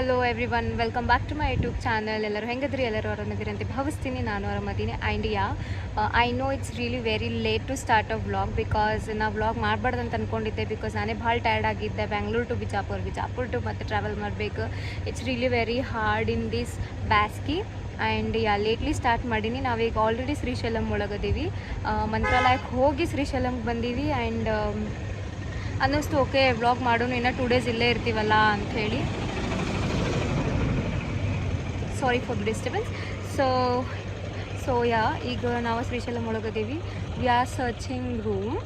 Hello everyone, welcome back to my YouTube channel. ಎಲ್ಲರೂ ಹೆಂಗದ್ರಿ? ಎಲ್ಲರೂ ಆರಾಮದಿರಿ ಅಂತ ಭಾವಿಸ್ತೀನಿ. ನಾನು ಆರಾಮದೀನಿ. And I know it's really very late to start a vlog because ನಾವು ವ್ಲಾಗ್ ಮಾಡಬಾರ್ದು ಅಂತ ಅಂದ್ಕೊಂಡಿದ್ದೆ. ಬಿಕಾಸ್ ನಾನೇ ಭಾಳ ಟಯರ್ಡ್ ಆಗಿದ್ದೆ. ಬೆಂಗಳೂರು ಟು ಬಿಜಾಪುರ್ ಟು ಮತ್ತೆ ಟ್ರಾವೆಲ್ ಮಾಡಬೇಕು. It's really very hard in this ಬ್ಯಾಸ್ಗಿ. ಆ್ಯಂಡ್ ಲೇಟ್ಲಿ ಸ್ಟಾರ್ಟ್ ಮಾಡೀನಿ. ನಾವೀಗ ಆಲ್ರೆಡಿ ಶ್ರೀಶೈಲಂ ಒಳಗದೀವಿ. ಮಂತ್ರಾಲಯಕ್ಕೆ ಹೋಗಿ ಶ್ರೀಶೈಲಂಗೆ ಬಂದೀವಿ. ಆ್ಯಂಡ್ ಅನ್ನಿಸ್ತು ಓಕೆ ವ್ಲಾಗ್ ಮಾಡೋಣ, ಇನ್ನೂ 2 days ಇಲ್ಲೇ ಇರ್ತೀವಲ್ಲ ಅಂಥೇಳಿ. Sorry for the disturbance. So ಈಗ ನಾವು ಶ್ರೀಶೈಲಂ ಒಳಗದೀವಿ. We are searching room.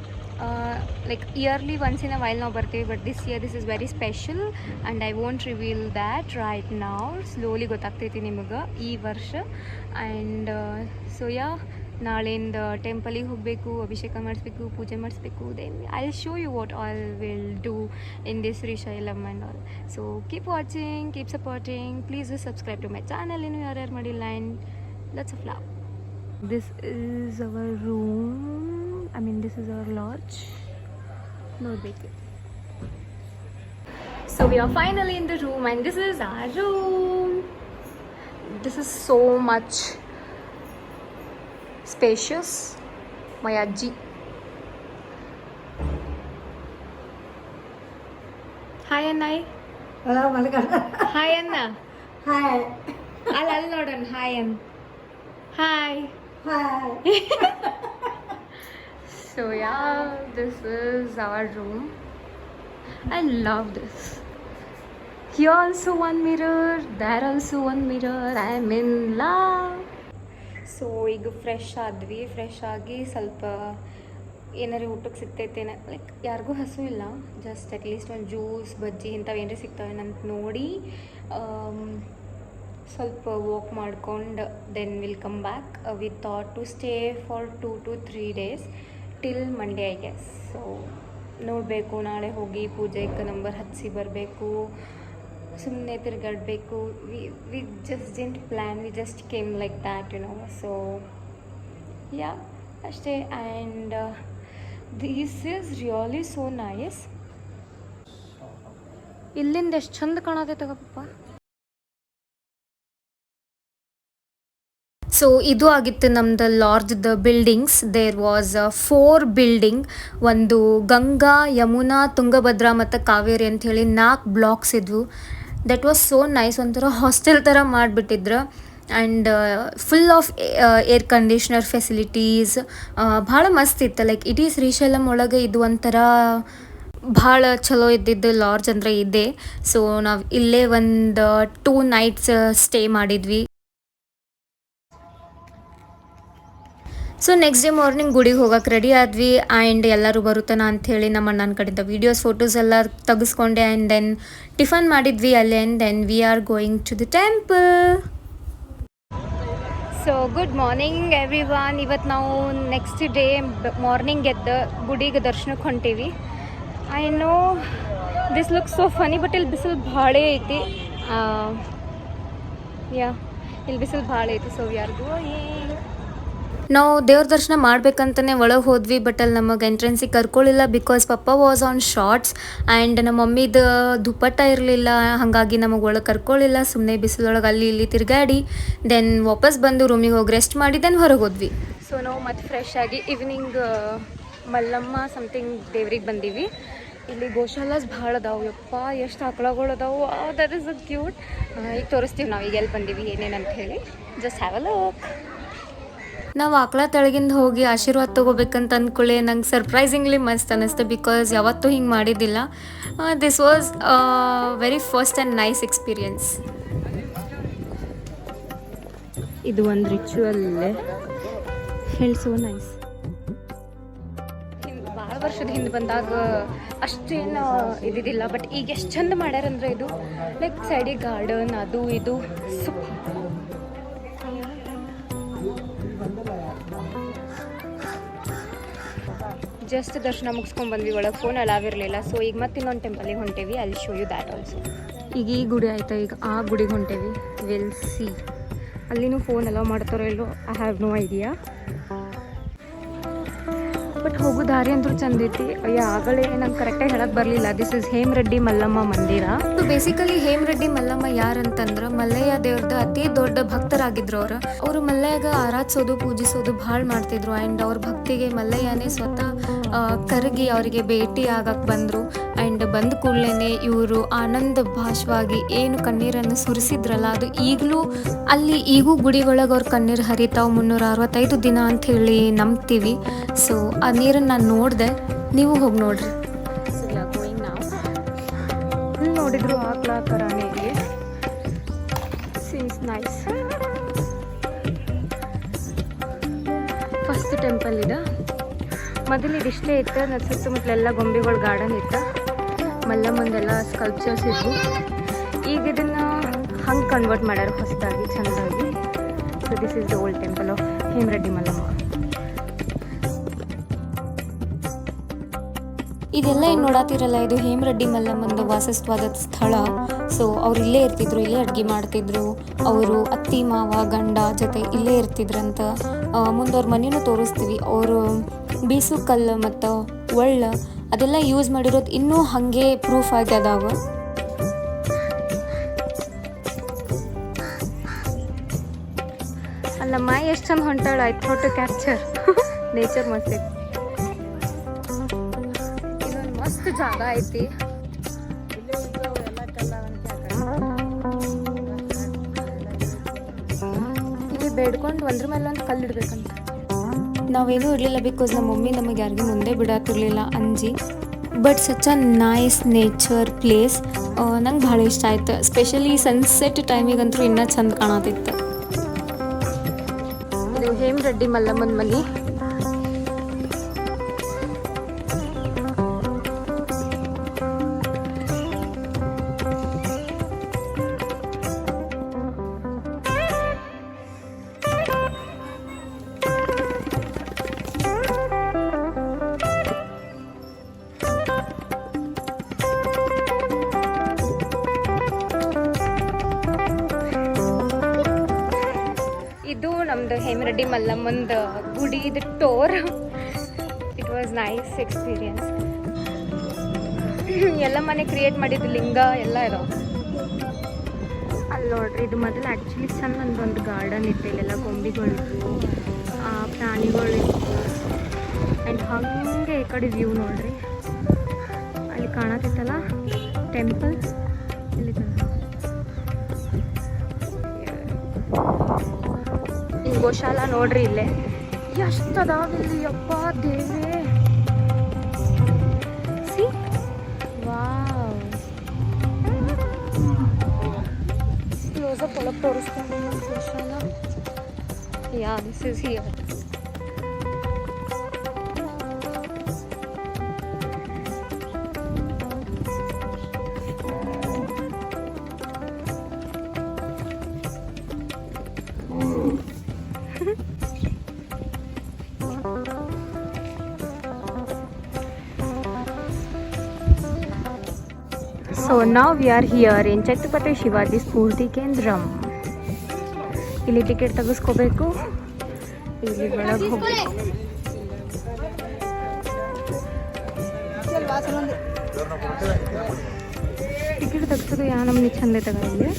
Like yearly once in a while ನಾವು ಬರ್ತೀವಿ, but this is very special and I won't reveal that right ನಾವು. ಸ್ಲೋಲಿ ಗೊತ್ತಾಗ್ತೈತಿ ನಿಮಗೆ ಈ ವರ್ಷ. ಆ್ಯಂಡ್ ನಾಳೆಯಿಂದ ಟೆಂಪಲಿಗೆ ಹೋಗಬೇಕು, ಅಭಿಷೇಕ ಮಾಡಿಸ್ಬೇಕು, ಪೂಜೆ ಮಾಡಿಸ್ಬೇಕು. Then I will show you what all will do in this Srisailam and all. So keep watching, keep supporting. Please subscribe to my channel ಇನ್ನು ಯಾರ್ಯಾರು ಮಾಡಿಲ್ಲ. And lots of love. This is our room. This is our lodge. ನೋಡಬೇಕು. So we are finally in the room and this is our room. This is so much spacious. My ajji. Hi Anna. Hello Malika. Hi Anna. Hi. I'll nodan. Hi Anna. Hi. Hi. So this is our room. I love this. Here also one mirror, there also one mirror. I'm in love. So ಈಗ fresh ಆಗಿ ಸ್ವಲ್ಪ ಏನಾರು ಊಟಕ್ಕೆ ಸಿಗ್ತೈತೇನೆ. Like ಯಾರಿಗೂ ಹಸು ಇಲ್ಲ, just at least ಒಂದು ಜ್ಯೂಸ್ ಬಜ್ಜಿ ಇಂಥವು ಏನಾರು ಸಿಗ್ತಾವೇನಂತ ನೋಡಿ ಸ್ವಲ್ಪ ವಾಕ್ ಮಾಡ್ಕೊಂಡು then will come back. We thought to stay for 2 to 3 days till Monday I guess. So ನೋಡಬೇಕು, ನಾಳೆ ಹೋಗಿ ಪೂಜೆಗೆ ನಂಬರ್ ಹಚ್ಚಿ ಬರಬೇಕು, ಸುಮ್ಮನೆ ತಿರುಗಾಡಬೇಕು. We just didn't plan, we just came like that so ಅಷ್ಟೇ. And this is really so nice. ಇಲ್ಲಿಂದ ಎಷ್ಟು ಚಂದ ಕಾಣತೈತೆ ಪಪ್ಪ. ಸೊ ಇದು ಆಗಿತ್ತು ನಮ್ದು ಲಾಡ್ಜ್ದ ಬಿಲ್ಡಿಂಗ್ಸ್. There was 4 building. ಒಂದು ಗಂಗಾ, ಯಮುನಾ, ತುಂಗಭದ್ರಾ ಮತ್ತು ಕಾವೇರಿ ಅಂಥೇಳಿ 4 ಬ್ಲಾಕ್ಸ್ ಇದ್ವು. That was so nice. ಒಂಥರ ಹಾಸ್ಟೆಲ್ ಥರ ಮಾಡಿಬಿಟ್ಟಿದ್ರು. And full of air conditioner facilities. ಭಾಳ ಮಸ್ತ್ ಇತ್ತು. ಲೈಕ್ ಇಡೀ ಶ್ರೀಶೈಲಂ ಒಳಗೆ ಇದು ಒಂಥರ ಭಾಳ ಚಲೋ ಇದ್ದಿದ್ದು ಲಾಡ್ಜ್ ಅಂದರೆ ಇದೆ. ಸೊ ನಾವು ಇಲ್ಲೇ ಒಂದು 2 nights ಸ್ಟೇ ಮಾಡಿದ್ವಿ. ಸೊ ನೆಕ್ಸ್ಟ್ ಡೇ ಮಾರ್ನಿಂಗ್ ಗುಡಿಗೆ ಹೋಗೋಕೆ ರೆಡಿ ಆದ್ವಿ. ಆ್ಯಂಡ್ ಎಲ್ಲರೂ ಬರುತ್ತಾನ ಅಂಥೇಳಿ ನಮ್ಮ ಅಣ್ಣನ ಕಡೆಯಿಂದ ವೀಡಿಯೋಸ್ ಫೋಟೋಸ್ ಎಲ್ಲ ತೆಗೆಸ್ಕೊಂಡೆ. ಆ್ಯಂಡ್ ದೆನ್ ಟಿಫನ್ ಮಾಡಿದ್ವಿ ಅಲ್ಲೇ. And then we are going to the temple. So good morning everyone. ಇವತ್ತು ನಾವು ನೆಕ್ಸ್ಟ್ ಡೇ ಮಾರ್ನಿಂಗ್ ಎದ್ದು ಗುಡಿಗೆ ದರ್ಶನಕ್ಕೆ ಹೊಂಟೀವಿ. I know this look so funny, but ಇಲ್ಲಿ ಬಿಸಿಲು ಭಾಳ ಐತಿ. ಇಲ್ಲಿ ಬಿಸಿಲು ಭಾಳ ಐತಿ. So we are going. ನಾವು ದೇವ್ರ ದರ್ಶನ ಮಾಡ್ಬೇಕಂತಲೇ ಒಳಗೆ ಹೋದ್ವಿ. ಬಟ್ ಅಲ್ಲಿ ನಮಗೆ ಎಂಟ್ರೆನ್ಸಿಗೆ ಕರ್ಕೊಳ್ಳಿಲ್ಲ because papa was on shorts. And ನಮ್ಮ ಮಮ್ಮಿದು ದುಪ್ಪಟ್ಟ ಇರಲಿಲ್ಲ, ಹಾಗಾಗಿ ನಮಗೆ ಒಳಗೆ ಕರ್ಕೊಳ್ಳಿಲ್ಲ. ಸುಮ್ಮನೆ ಬಿಸಿಲೊಳಗೆ ಅಲ್ಲಿ ಇಲ್ಲಿ ತಿರುಗಾಡಿ ದೆನ್ ವಾಪಸ್ ಬಂದು ರೂಮಿಗೆ ಹೋಗಿ ರೆಸ್ಟ್ ಮಾಡಿ ದೆನ್ ಹೊರಗೆ ಹೋದ್ವಿ. ಸೊ ನಾವು ಮತ್ತೆ ಫ್ರೆಶ್ ಆಗಿ ಈವ್ನಿಂಗ್ ಮಲ್ಲಮ್ಮ ಸಮಥಿಂಗ್ ದೇವ್ರಿಗೆ ಬಂದೀವಿ. ಇಲ್ಲಿ ಗೋಶಾಲಾಸ್ ಭಾಳ ಅದಾವು. ಯಪ್ಪ ಎಷ್ಟು ಆಕಳಗಳು ಅದಾವು. That is a cute. ಈಗ ತೋರಿಸ್ತೀವಿ ನಾವು ಈಗ ಎಲ್ಲಿ ಬಂದೀವಿ ಏನೇನಂತ ಹೇಳಿ. Just have a look. ನಾವು ಆಕಳ ತೆಳಗಿಂದ ಹೋಗಿ ಆಶೀರ್ವಾದ ತೊಗೋಬೇಕಂತ ಅಂದ್ಕೊಳ್ಳಿ ನಂಗೆ ಸರ್ಪ್ರೈಸಿಂಗ್ಲಿ ಮಸ್ತ್ ಅನ್ನಿಸ್ತು. ಬಿಕಾಸ್ ಯಾವತ್ತೂ ಹಿಂಗೆ ಮಾಡಿದ್ದಿಲ್ಲ. This was very first and nice experience. ಇದು ಒಂದು ರಿಚುವಲ್ ಹೇಳಿ ಸೋ ನೈಸ್. ಭಾಳ ವರ್ಷದ ಹಿಂದೆ ಬಂದಾಗ ಅಷ್ಟೇನು ಇದ್ದಿದ್ದಿಲ್ಲ. ಬಟ್ ಈಗ ಎಷ್ಟು ಚಂದ ಮಾಡ್ಯಾರಂದ್ರೆ ಇದು ಲೈಕ್ ಸೈಡಿಗೆ ಗಾರ್ಡನ್ ಅದು ಇದು ಜಸ್ಟ್ ದರ್ಶನ ಮುಗಿಸ್ಕೊಂಡು ಬಂದ್ವಿ. ಒಳಗೆ ಫೋನ್ ಅಲಾವ್ ಇರಲಿಲ್ಲ. ಸೊ ಈಗ ಮತ್ತೆ ಇನ್ನೊಂದು ಟೆಂಪಲಿಗೆ ಹೊಂಟೇವಿ. I will show you that also. ಈಗ ಈ ಗುಡಿ ಆಯ್ತಾ, ಈಗ ಆ ಗುಡಿಗೆ ಹೊಂಟೇವಿ. Will see. ಅಲ್ಲಿನೂ ಫೋನ್ ಅಲೋ ಮಾಡ್ತಾರೋ ಇಲ್ಲೋ, I have no idea. But ಹೋಗೋ ದಾರಿ ಅಂತೂ ಚಂದ ಐತಿ. ಅಯ್ಯ ಆಗಲೇ ನಂಗೆ ಕರೆಕ್ಟಾಗಿ ಹೇಳಕ್ಕೆ ಬರಲಿಲ್ಲ. ದಿಸ್ ಇಸ್ ಹೇಮರೆಡ್ಡಿ ಮಲ್ಲಮ್ಮ ಮಂದಿರ. ಸೊ ಬೇಸಿಕಲಿ ಹೇಮರೆಡ್ಡಿ ಮಲ್ಲಮ್ಮ ಯಾರಂತಂದ್ರೆ ಮಲ್ಲಯ್ಯ ದೇವ್ರದ್ದು ಅತಿ ದೊಡ್ಡ ಭಕ್ತರಾಗಿದ್ರು ಅವರು ಮಲ್ಲಯ್ಯಗ ಆರಾಧಿಸೋದು ಪೂಜಿಸೋದು ಭಾಳ ಮಾಡ್ತಿದ್ರು. ಆ್ಯಂಡ್ ಅವ್ರ ಭಕ್ತಿಗೆ ಮಲ್ಲಯ್ಯನೇ ಸ್ವತಃ ಕರಗಿ ಅವರಿಗೆ ಭೇಟಿ ಆಗಕ್ಕೆ ಬಂದರು. ಆ್ಯಂಡ್ ಬಂದ ಕೂಡಲೇ ಇವರು ಆನಂದ ಭಾಷವಾಗಿ ಏನು ಕಣ್ಣೀರನ್ನು ಸುರಿಸಿದ್ರಲ್ಲ ಅದು ಈಗಲೂ ಅಲ್ಲಿ ಈಗೂ ಗುಡಿ ಒಳಗೆ ಅವ್ರ ಕಣ್ಣೀರು ಹರಿತಾವು 365 ದಿನ ಅಂತ ಹೇಳಿ ನಂಬ್ತೀವಿ. ಸೊ ಆ ನೀರನ್ನು ನಾನು ನೋಡಿದೆ, ನೀವು ಹೋಗಿ ನೋಡ್ರಿ. ಇಲ್ಲಿ ನೋಡಿದ್ರು ಆಕಳ ಕರಾನೆ ಇಲ್ಲಿ ಸೀನ್ಸ್ ನೈಸ್. ಫಸ್ಟ್ ಟೆಂಪಲ್ ಇದೆ. ಮೊದಲು ಇದಿಷ್ಟೇ ಇತ್ತು. ನನ್ನ ಸುತ್ತಮುತ್ತಲೆಲ್ಲ ಗೊಂಬೆಗಳ ಗಾರ್ಡನ್ ಇತ್ತು. ಮಲ್ಲಮ್ಮಂದೆಲ್ಲ ಸ್ಕಲ್ಪ್ಚರ್ಸ್ ಇದ್ವು. ಈಗ ಇದನ್ನು ಹಂಗೆ ಕನ್ವರ್ಟ್ ಮಾಡ್ಯಾರ ಹೊಸದಾಗಿ ಚೆಂದಾಗಿ. So this is the old temple of Hemareddy Mallamma. ಇದೆಲ್ಲ ಏನು ನೋಡಾತಿರಲ್ಲ, ಇದು ಹೇಮರೆಡ್ಡಿ ಮಲ್ಲಮ್ಮಂದು ವಾಸಸ್ಥವಾದ ಸ್ಥಳ. ಸೊ ಅವ್ರು ಇಲ್ಲೇ ಇರ್ತಿದ್ರು, ಇಲ್ಲೇ ಅಡುಗೆ ಮಾಡ್ತಿದ್ರು. ಅವರು ಅತ್ತಿ ಮಾವ ಗಂಡ ಜೊತೆ ಇಲ್ಲೇ ಇರ್ತಿದ್ರಂತ. ಮುಂದೆ ಅವ್ರ ಮನೆಯೂ ತೋರಿಸ್ತೀವಿ. ಅವರು ಬೀಸು ಕಲ್ಲು ಮತ್ತು ಒಳ್ಳ ಅದೆಲ್ಲ ಯೂಸ್ ಮಾಡಿರೋದು ಇನ್ನೂ ಹಾಗೆ ಪ್ರೂಫ್ ಆಗಿ ಅದಾವ. ಅಲ್ಲಮ್ಮ ಎಷ್ಟು ಚಂದ ಹೊಂಟಾಳ. ಆಯ್ತು ಫೋಟೋ ಕ್ಯಾಪ್ಚರ್. ನೇಚರ್ ಮಸ್ತ್ ಐತಿ. ಇದೊಂದು ಮಸ್ತ್ ಜಾಗ ಐತಿ. ಇಲ್ಲಿ ಬೇಡ್ಕೊಂಡು ಒಂದ್ರ ಮೇಲೆ ಒಂದು ಕಲ್ಲು ಇಡ್ಬೇಕಂತ. ನಾವೇನೂ ಇರಲಿಲ್ಲ ಬಿಕಾಸ್ ನಮ್ಮ ಮಮ್ಮಿ ನಮಗೆ ಯಾರಿಗೂ ಮುಂದೆ ಬಿಡತ್ತಿರಲಿಲ್ಲ ಅಂಜಿ. But such a nice nature place. ನಂಗೆ ಭಾಳ ಇಷ್ಟ ಆಯ್ತು. ಸ್ಪೆಷಲಿ ಸನ್ಸೆಟ್ ಟೈಮಿಗಂತೂ ಇನ್ನೂ ಚಂದ ಕಾಣತಿತ್ತು. ಇದು ಹೇಮರೆಡ್ಡಿ ಮಲ್ಲಮ್ಮನ ಮನೆ. ಇದು ನಮ್ದು ಹೇಮರೆಡ್ಡಿ ಮಲ್ಲಮ್ಮಂದ ಗುಡಿ. ಇದು tour. It was nice experience. ಎಲ್ಲ ಮನೆ ಕ್ರಿಯೇಟ್ ಮಾಡಿದ್ದು ಲಿಂಗ ಎಲ್ಲ ಇದಾವೆ ಅಲ್ಲಿ ನೋಡ್ರಿ. ಇದು ಮೊದಲು ಆ್ಯಕ್ಚುಲಿ ಚಂದ ಒಂದು ಗಾರ್ಡನ್ ಇತ್ತು. ಇಲ್ಲೆಲ್ಲ ಗೊಂಬೆಗಳಿತ್ತು, ಪ್ರಾಣಿಗಳಿತ್ತು. ಆ್ಯಂಡ್ ಹಾಗೆ ಈ ಕಡೆ ವ್ಯೂ ನೋಡ್ರಿ. ಅಲ್ಲಿ ಕಾಣತಿತ್ತಲ್ಲ ಟೆಂಪಲ್. ಇಲ್ಲಿ ಗೋಶಾಲ ನೋಡ್ರಿ. ಇಲ್ಲೇ ಎಷ್ಟು ಅದಾವಿಲ್ಲಿ ಯಪ್ಪ ದೇವೇ. C wow. ಕ್ಲೋಸಪ್ ಒಳಗೆ ತೋರಿಸ್ಕೊಂಡು ಗೋಶಾಲ. Yeah this is here. So now we are here in Chhatrapati Shivaji Spoorthi Kendram. ಇಲ್ಲಿ ಟಿಕೆಟ್ ತೆಗೆಸ್ಕೋಬೇಕು, ಇಲ್ಲಿ ಒಳಗೆ ಹೋಗ್ಬೇಕು. ಟಿಕೆಟ್ ತೆಗ್ಸೋದು ಯಾ ನಮ್ಗೆ ಚಂದ ತಗೊಂಡಿದ್ದೆ.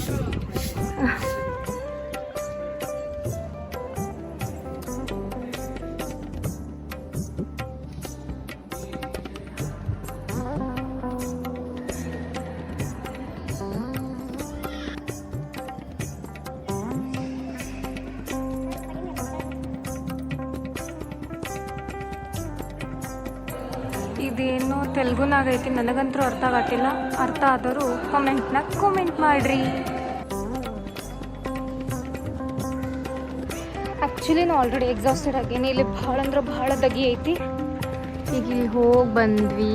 ಇದೇನು ತೆಲುಗುನಾಗ ಐತಿ, ನನಗಂತೂ ಅರ್ಥ ಆಗತ್ತಿಲ್ಲ. ಅರ್ಥ ಆದರೂ ಕಾಮೆಂಟ್ ಮಾಡ್ರಿ. ಆ್ಯಕ್ಚುಲಿ ನಾವು ಆಲ್ರೆಡಿ ಎಕ್ಸಾಸ್ಟೆಡ್ ಆಗೇನಿ. ಇಲ್ಲಿ ಭಾಳ ಅಂದ್ರೆ ಭಾಳ ದಗಿ ಐತಿ. ಈಗ ಇಲ್ಲಿ ಹೋಗಿ ಬಂದ್ವಿ,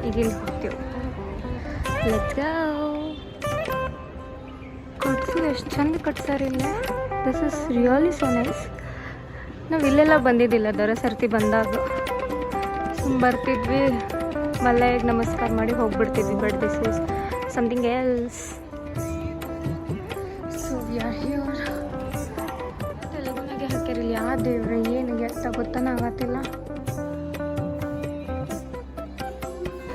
ಈಗ ಇಲ್ಲಿ ಹೋಗ್ತೇವೆ. Let's go. ಕಟ್ಸಿಲ್ಲ, ಎಷ್ಟು ಚಂದ ಕಟ್ಸಾರ ಇಲ್ಲಿ. This is really so nice. ನಾವು ಇಲ್ಲೆಲ್ಲ ಬಂದಿದ್ದಿಲ್ಲ, ದರ ಸರ್ತಿ ಬಂದಾಗ ಬರ್ತಿದ್ವಿ, ಮಲ್ಲಯ್ಯಗೆ ನಮಸ್ಕಾರ ಮಾಡಿ ಹೋಗ್ಬಿಡ್ತಿದ್ವಿ. But this is something else. So we are here. ತೆಲುಗುನಾಗೆ ಹಾಕ್ಯಾರಿಲ್ಲ ಯಾವ ದೇವ್ರ ಏನು ಎತ್ತ ಗೊತ್ತಾನ ಆಗತ್ತಿಲ್ಲ.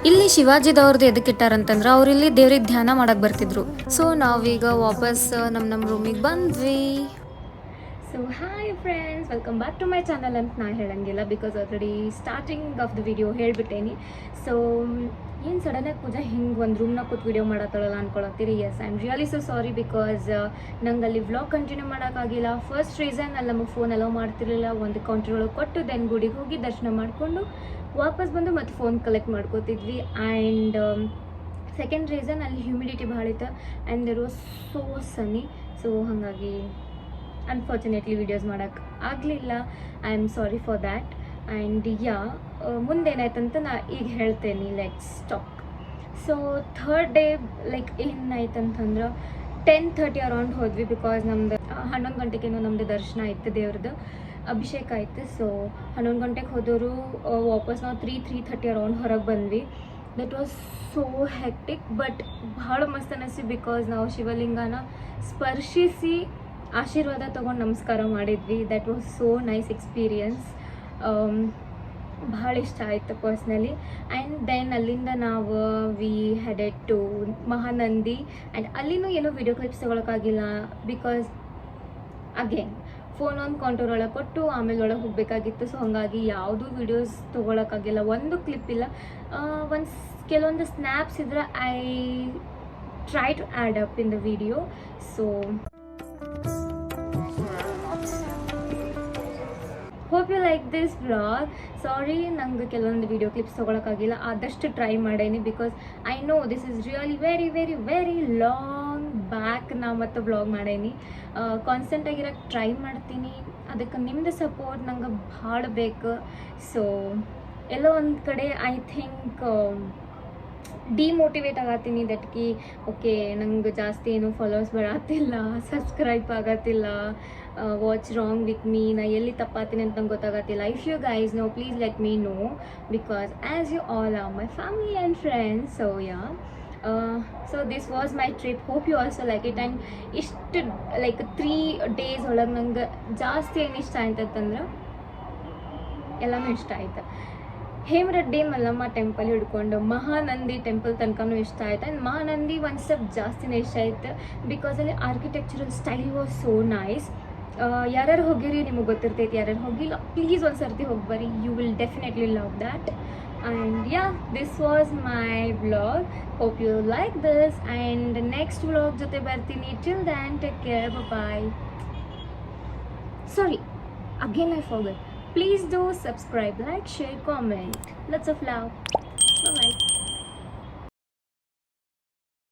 ಇಲ್ಲಿ ಶಿವಾಜಿದವ್ರದ್ದು ಎದಕ್ಕೆ ಇಟ್ಟಾರಂತಂದ್ರೆ ಅವ್ರು ಇಲ್ಲಿ ದೇವ್ರಿಗೆ ಧ್ಯಾನ ಮಾಡಕ್ಕೆ ಬರ್ತಿದ್ರು. ಸೊ ನಾವೀಗ ವಾಪಸ್ ನಮ್ಮ ರೂಮಿಗೆ ಬಂದ್ವಿ. So hi friends, welcome back to my channel ಅಂತ ನಾನು ಹೇಳಂಗಿಲ್ಲ because already starting of the video ಹೇಳಿಬಿಟ್ಟೇನಿ. ಸೊ ಏನು ಸಡನ್ನಾಗಿ ಪೂಜಾ ಹಿಂಗೆ ಒಂದು ರೂಮ್ನಾಗ ಕೂತು ವಿಡಿಯೋ ಮಾಡತ್ತಳಲ್ಲ ಅನ್ಕೊಳತ್ತೀರಿ. Yes, I am really so sorry because ನಂಗೆ ಅಲ್ಲಿ ವ್ಲಾಗ್ ಕಂಟಿನ್ಯೂ ಮಾಡೋಕ್ಕಾಗಿಲ್ಲ. ಫಸ್ಟ್ ರೀಸನ್ ಅಲ್ಲಿ ನಮಗೆ ಫೋನ್ ಅಲೋ ಮಾಡ್ತಿರ್ಲಿಲ್ಲ. ಒಂದು ಕೌಂಟ್ರ್ ಒಳಗೆ ಕೊಟ್ಟು ದೆನ್ ಗುಡಿಗೆ ಹೋಗಿ ದರ್ಶನ ಮಾಡಿಕೊಂಡು ವಾಪಸ್ ಬಂದು ಮತ್ತೆ ಫೋನ್ ಕಲೆಕ್ಟ್ ಮಾಡ್ಕೋತಿದ್ವಿ. ಆ್ಯಂಡ್ ಸೆಕೆಂಡ್ ರೀಸನ್ ಅಲ್ಲಿ ಹ್ಯೂಮಿಡಿಟಿ ಭಾಳ ಇತ್ತು and there was so sunny. So ಹಾಗಾಗಿ ಅನ್ಫಾರ್ಚುನೇಟ್ಲಿ ವೀಡಿಯೋಸ್ ಮಾಡೋಕ್ಕೆ ಆಗಲಿಲ್ಲ. I am sorry for that. And ಮುಂದೇನಾಯ್ತಂತ ನಾ ಈಗ ಹೇಳ್ತೇನೆ. Let's talk. So third day like ಏನಾಯ್ತಂತಂದ್ರೆ 10:30 ಅರೌಂಡ್ ಹೋದ್ವಿ ಬಿಕಾಸ್ ನಮ್ದು 11 ಗಂಟೆಗೇನೋ ನಮ್ಮದು ದರ್ಶನ ಆಯ್ತು, ದೇವ್ರದ್ದು ಅಭಿಷೇಕ ಆಯ್ತು. ಸೊ 11 ಗಂಟೆಗೆ ಹೋದವರು ವಾಪಸ್ ನಾವು 3:30 ಅರೌಂಡ್ ಹೊರಗೆ ಬಂದ್ವಿ. That was so hectic but ಭಾಳ ಮಸ್ತ್ ಅನ್ನಿಸ್ತು ಬಿಕಾಸ್ ನಾವು ಶಿವಲಿಂಗನ ಸ್ಪರ್ಶಿಸಿ ಆಶೀರ್ವಾದ ತೊಗೊಂಡು ನಮಸ್ಕಾರ ಮಾಡಿದ್ವಿ. That was so nice experience. ಭಾಳ ಇಷ್ಟ ಆಯಿತು ಪರ್ಸ್ನಲಿ. ಆ್ಯಂಡ್ ದೆನ್ ಅಲ್ಲಿಂದ ನಾವು we headed to Mahanandi. And ಅಲ್ಲಿನೂ ಏನೋ ವಿಡಿಯೋ ಕ್ಲಿಪ್ಸ್ ತೊಗೊಳಕ್ಕಾಗಿಲ್ಲ ಬಿಕಾಸ್ ಅಗೇನ್ ಫೋನ್ ಒಂದು ಕೌಂಟರ್ ಒಳಗೆ ಕೊಟ್ಟು ಆಮೇಲೆ ಒಳಗೆ ಹೋಗಬೇಕಾಗಿತ್ತು. ಸೊ ಹಾಗಾಗಿ ಯಾವುದೂ ವೀಡಿಯೋಸ್ ತೊಗೊಳಕ್ಕಾಗಿಲ್ಲ, ಒಂದು ಕ್ಲಿಪ್ ಇಲ್ಲ. ಕೆಲವೊಂದು ಸ್ನ್ಯಾಪ್ಸ್ ಇದ್ರೆ I try to add up in the video. So hope you like this vlog. Sorry ನಂಗೆ ಕೆಲವೊಂದು ವಿಡಿಯೋ ಕ್ಲಿಪ್ಸ್ ತೊಗೊಳಕ್ಕಾಗಿಲ್ಲ, ಆದಷ್ಟು ಟ್ರೈ ಮಾಡೇನಿ because I know this is really very very very long back ನಾ ಮತ್ತು ವ್ಲಾಗ್ ಮಾಡೇನಿ. ಕಾನ್ಸ್ಟೆಂಟಾಗಿರೋಕ್ಕೆ try ಮಾಡ್ತೀನಿ. ಅದಕ್ಕೆ ನಿಮ್ಮದು ಸಪೋರ್ಟ್ ನಂಗೆ ಭಾಳ ಬೇಕು. ಸೊ ಎಲ್ಲೋ ಒಂದು ಕಡೆ ಐ ಥಿಂಕ್ ಡಿಮೋಟಿವೇಟ್ ಆಗತ್ತೀನಿ ದಟ್ ಕಿ ಓಕೆ ನಂಗೆ ಜಾಸ್ತಿ ಏನು ಫಾಲೋವರ್ಸ್ ಬರತ್ತಿಲ್ಲ, ಸಬ್ಸ್ಕ್ರೈಬ್ ಆಗತ್ತಿಲ್ಲ, ವಾಟ್ಸ್ ರಾಂಗ್ ವಿತ್ ಮೀ, ನಾ ಎಲ್ಲಿ ತಪ್ಪಾತೀನಿ ಅಂತ ನಂಗೆ ಗೊತ್ತಾಗತ್ತಿಲ್ಲ. If you guys know please let me know because as you all are my family and friends. So yeah, so this was my trip. Hope you also like it. And ಇಷ್ಟು like 3 days ಒಳಗೆ ನಂಗೆ ಜಾಸ್ತಿ ಏನು ಇಷ್ಟ ಆಯ್ತಂದ್ರೆ ಎಲ್ಲನೂ ಇಷ್ಟ ಆಯ್ತು. ಹೇಮರೆಡ್ಡಿ ಮಲ್ಲಮ್ಮ ಟೆಂಪಲ್ ಹಿಡ್ಕೊಂಡು ಮಹಾನಂದಿ ಟೆಂಪಲ್ ತನಕನೂ ಇಷ್ಟ ಆಯ್ತು. ಆ್ಯಂಡ್ ಮಹಾನಂದಿ ಒಂದು ಸ್ಟೆಪ್ ಜಾಸ್ತಿನೇ ಇಷ್ಟ ಆಯ್ತು ಬಿಕಾಸ್ ಅಲ್ಲಿ architectural style was so nice. ಯಾರ್ಯಾರು ಹೋಗಿರಿ ನಿಮಗೆ ಗೊತ್ತಿರ್ತೈತಿ, ಯಾರ್ಯಾರು ಹೋಗಿಲ್ಲ ಪ್ಲೀಸ್ ಒಂದು ಸರ್ತಿ ಹೋಗಿ ಬರ್ರಿ, you will definitely love that. And yeah, this was my vlog. Hope you like this and next vlog ಜೊತೆ ಬರ್ತೀನಿ. Till then take care, bye. Sorry, again I forgot. Please do subscribe, like, share, comment. Lots of love. Bye bye.